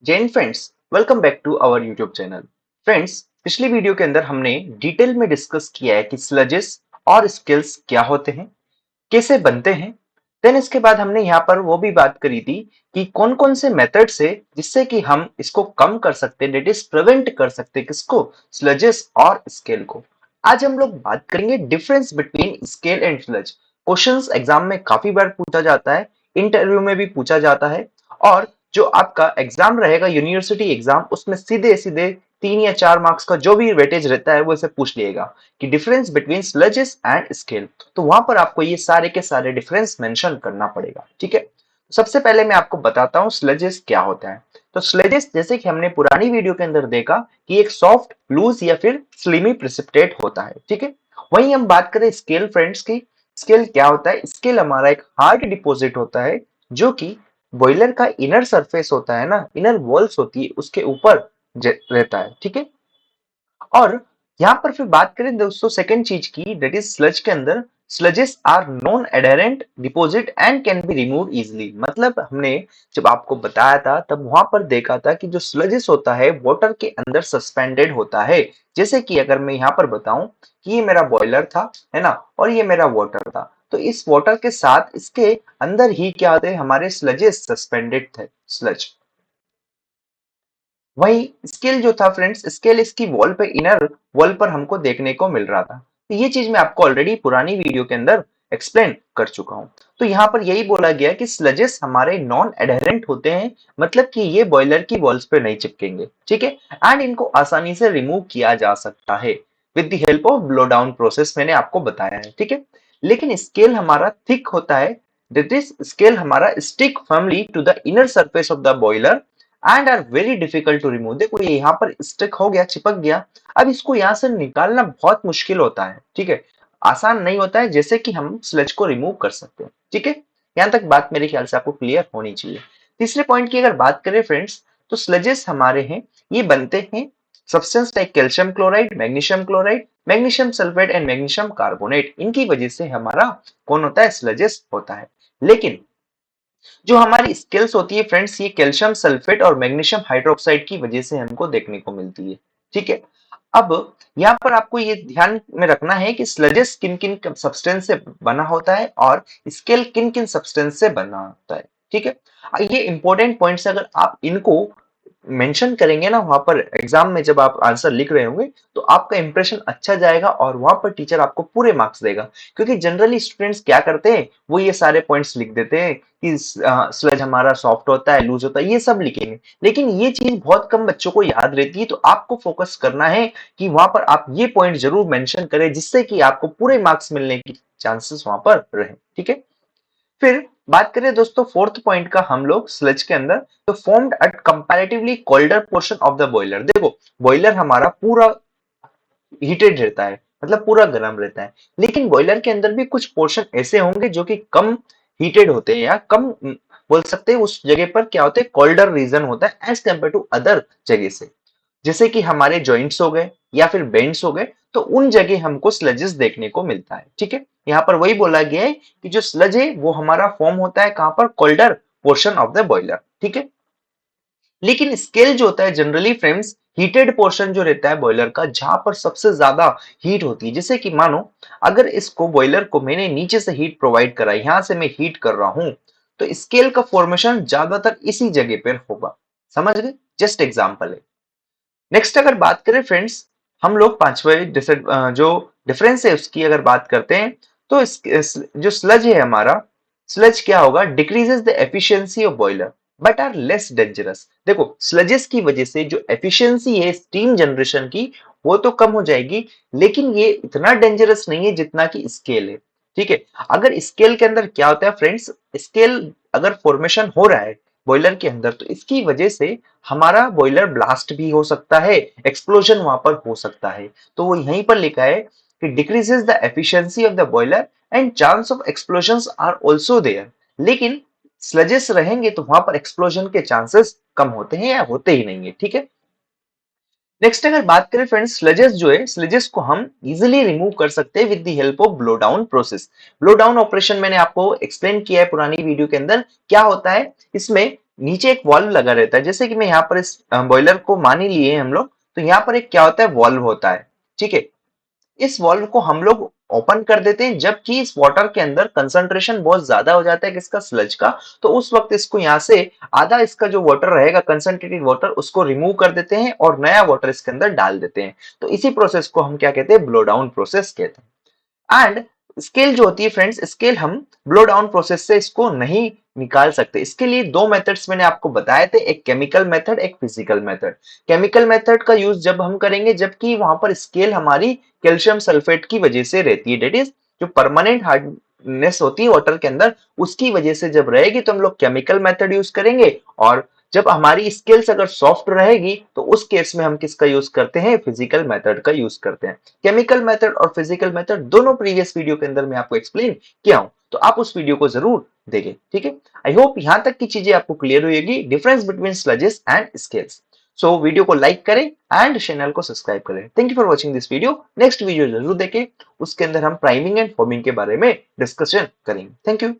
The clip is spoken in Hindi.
जय हिंद friends, welcome back to our YouTube channel. Friends, पिछली वीडियो के अंदर हमने डिटेल में डिस्कस किया है कि स्लजेस और स्किल्स क्या होते हैं, कैसे बनते हैं। देन इसके बाद हमने यहाँ पर वो भी बात करी थी कि कौन कौन से मेथड से जिससे कि हम इसको कम कर सकते हैं, डेट इज प्रिवेंट कर सकते हैं किसको, स्लजेस और स्केल को। आज हम लोग बात करेंगे difference between scale and sludge. Questions exam में काफी बार पूछा जाता है, इंटरव्यू में भी पूछा जाता है, और जो आपका एग्जाम रहेगा यूनिवर्सिटी एग्जाम, उसमें सीधे सीधे 3 या 4 मार्क्स का जो भी वेटेज रहता है वो इसे पूछ लिएगा कि difference between sludges and scale. तो वहां पर आपको ये सारे के सारे डिफरेंस मेंशन करना पड़ेगा। ठीक है, सबसे पहले मैं आपको बताता हूँ स्लजेस क्या होता है। तो स्लजेस, जैसे कि हमने पुरानी वीडियो के अंदर देखा, कि एक सॉफ्ट, लूज या फिर स्लिमी प्रेसिपिटेट होता है। ठीक है, वहीं हम बात करें स्केल फ्रेंड्स की। स्केल क्या होता है? स्केल हमारा एक हार्ड डिपॉजिट होता है जो कि बॉयलर का इनर सरफेस होता है ना, इनर वॉल्स होती है, उसके ऊपर रहता है। ठीक है, और यहाँ पर फिर बात करें दोस्तों सेकंड चीज की, दैट इज स्लज के अंदर, sludges are non adherent deposit and can be remove easily. मतलब हमने जब आपको बताया था तब वहां पर देखा था कि जो स्लजेस होता है वाटर के अंदर सस्पेंडेड होता है। जैसे कि अगर मैं यहाँ पर बताऊं कि ये मेरा बॉयलर था, है ना, और ये मेरा वाटर था, तो इस वाटर के साथ इसके अंदर ही क्या थे, हमारे स्लजेस सस्पेंडेड थे, स्लज। वही स्केल जो था फ्रेंड्स, स्केल इसकी वॉल पे, इनर वॉल पर हमको देखने को मिल रहा था। तो ये चीज मैं आपको ऑलरेडी पुरानी वीडियो के अंदर एक्सप्लेन कर चुका हूं। तो यहाँ पर यही बोला गया कि स्लजेस हमारे नॉन एडहेरेंट होते हैं, मतलब कि ये बॉयलर की वॉल्स पे नहीं चिपकेंगे। ठीक है, एंड इनको आसानी से रिमूव किया जा सकता है with the help of blow down process, मैंने आपको बताया है। ठीक है, लेकिन स्केल हमारा थिक होता है, दैट इज स्केल हमारा stick firmly to the inner surface of the boiler and are very difficult to remove. देखो ये यहाँ पर स्टिक हो गया, चिपक गया, अब इसको यहाँ से निकालना बहुत मुश्किल होता है। ठीक है, आसान नहीं होता है जैसे कि हम स्लज को रिमूव कर सकते हैं। ठीक है, यहाँ तक बात मेरे ख्याल से आपको क्लियर होनी चाहिए। तीसरे पॉइंट की अगर बात करें फ्रेंड्स, तो स्लजेस हमारे हैं, ये बनते हैं substance like calcium chloride, magnesium sulphate and magnesium carbonate, इनकी वजह से हमारा कौन होता है, स्लजेस होता है। लेकिन जो हमारी स्किल्स होती है फ्रेंड्स, ये कैल्शियम सल्फेट और मैग्नीशियम हाइड्रोक्साइड की वजह से हमको देखने को मिलती है। ठीक है, अब यहाँ पर आपको ये ध्यान में रखना है कि स्लजेस किन किन सब्सटेंस से बना होता है और स्केल किन किन सब्सटेंस से बना होता है। ठीक है, ये इंपॉर्टेंट पॉइंट्स, अगर आप इनको मेंशन करेंगे ना वहां पर एग्जाम में, जब आप आंसर लिख रहे होंगे, तो आपका इंप्रेशन अच्छा जाएगा और वहां पर टीचर आपको पूरे मार्क्स देगा। क्योंकि जनरली स्टूडेंट्स क्या करते हैं, वो ये सारे पॉइंट्स लिख देते हैं कि स्लज हमारा सॉफ्ट होता है, लूज होता है, ये सब लिखेंगे, लेकिन ये चीज बहुत कम बच्चों को याद रहती है। तो आपको फोकस करना है कि वहां पर आप ये पॉइंट जरूर मेंशन करें, जिससे कि आपको पूरे मार्क्स मिलने की चांसेस वहां पर रहे। ठीक है, फिर बात करें दोस्तों फोर्थ पॉइंट का हम लोग स्लज के अंदर, तो formed at comparatively colder portion of the boiler. देखो बॉयलर हमारा पूरा हीटेड रहता है, मतलब पूरा गर्म रहता है, लेकिन बॉयलर के अंदर भी कुछ पोर्शन ऐसे होंगे जो कि कम हीटेड होते हैं, या कम बोल सकते हैं उस जगह पर क्या होते हैं, कोल्डर रीजन होता है एज कम्पेयर टू अदर जगह से। जैसे कि हमारे जॉइंट्स हो गए या फिर बेंड्स हो गए, तो उन जगह हमको स्लजेस देखने को मिलता है। ठीक है, यहाँ पर वही बोला गया है कि जो स्लज है वो हमारा फॉर्म होता है कहां पर, colder portion of the boiler. ठीक है, लेकिन स्केल जो होता है जनरली फ्रेंड्स, हीटेड पोर्शन जो रहता है बॉयलर का, जहां पर सबसे ज्यादा हीट होती है। जैसे कि मानो अगर इसको बॉयलर को मैंने नीचे से हीट प्रोवाइड करा, यहां से मैं हीट कर रहा हूं, तो स्केल का फॉर्मेशन ज्यादातर इसी जगह पर होगा। समझ गए, जस्ट एग्जांपल है। नेक्स्ट अगर बात करें फ्रेंड्स, हम लोग पांचवें जो डिफरेंस है उसकी अगर बात करते हैं, तो जो स्लज है हमारा, स्लज क्या होगा, decreases the efficiency of boiler but are less dangerous. देखो स्लजेस की वजह से जो एफिशिएंसी है स्टीम जनरेशन की, वो तो कम हो जाएगी, लेकिन ये इतना डेंजरस नहीं है जितना कि स्केल है। ठीक है, अगर स्केल के अंदर क्या होता है फ्रेंड्स, स्केल अगर फॉर्मेशन हो रहा है बॉयलर के अंदर, तो इसकी वजह से हमारा बॉयलर ब्लास्ट भी हो सकता है, एक्सप्लोजन वहां पर हो सकता है। तो वो यहीं पर लिखा है कि decreases the efficiency of the boiler and chance of explosions are also there. लेकिन स्लजेस रहेंगे तो वहां पर एक्सप्लोजन के चांसेस कम होते हैं या होते ही नहीं है। ठीक है, नेक्स्ट अगर बात करें फ्रेंड्स, स्लजेस जो है, स्लजेस को हम इजीली रिमूव कर सकते हैं with the help of blow down process. Blow down operation मैंने आपको एक्सप्लेन किया है पुरानी वीडियो के अंदर। क्या होता है इसमें, नीचे एक वॉल्व लगा रहता है। जैसे कि मैं यहाँ पर इस बॉयलर को मान ही लिए हम लोग, तो यहाँ पर एक क्या होता है, वॉल्व होता है, ठीक है। इस वॉल्व को हम लोग ओपन कर देते हैं जबकि इस वाटर के अंदर कंसंट्रेशन बहुत ज्यादा हो जाता है किसका, स्लज का। तो उस वक्त इसको यहाँ से आधा इसका जो वाटर रहेगा, कंसंट्रेटेड वाटर, उसको रिमूव कर देते हैं और नया वाटर इसके अंदर डाल देते हैं। तो इसी प्रोसेस को हम क्या कहते हैं, ब्लो डाउन प्रोसेस कहते हैं। एंड स्केल जो होती है फ्रेंड्स, स्केल हम ब्लो डाउन प्रोसेस से इसको नहीं निकाल सकते। इसके लिए दो मेथड्स मैंने आपको बताए थे, एक केमिकल मेथड, एक फिजिकल मेथड। केमिकल मेथड का यूज जब हम करेंगे जबकि वहां पर स्केल हमारी कैल्शियम सल्फेट की वजह से रहती है, डेट इज जो परमानेंट हार्डनेस होती है वाटर के अंदर, उसकी वजह से जब रहेगी तो हम लोग केमिकल मेथड यूज करेंगे। और जब हमारी स्केल्स अगर सॉफ्ट रहेगी तो उस केस में हम किसका यूज करते हैं, फिजिकल मेथड का यूज करते हैं। केमिकल मेथड और फिजिकल मेथड दोनों प्रीवियस वीडियो के अंदर मैं आपको एक्सप्लेन किया हूं, तो आप उस वीडियो को जरूर देखें, ठीक है। आई होप यहां तक की चीजें आपको क्लियर हुई होगी, difference between sludges and scales. So video को लाइक करें एंड चैनल को सब्सक्राइब करें। Thank you for watching this video. Next video जरूर देखें, उसके अंदर हम प्राइमिंग एंड फॉर्मिंग के बारे में डिस्कशन करेंगे। Thank you.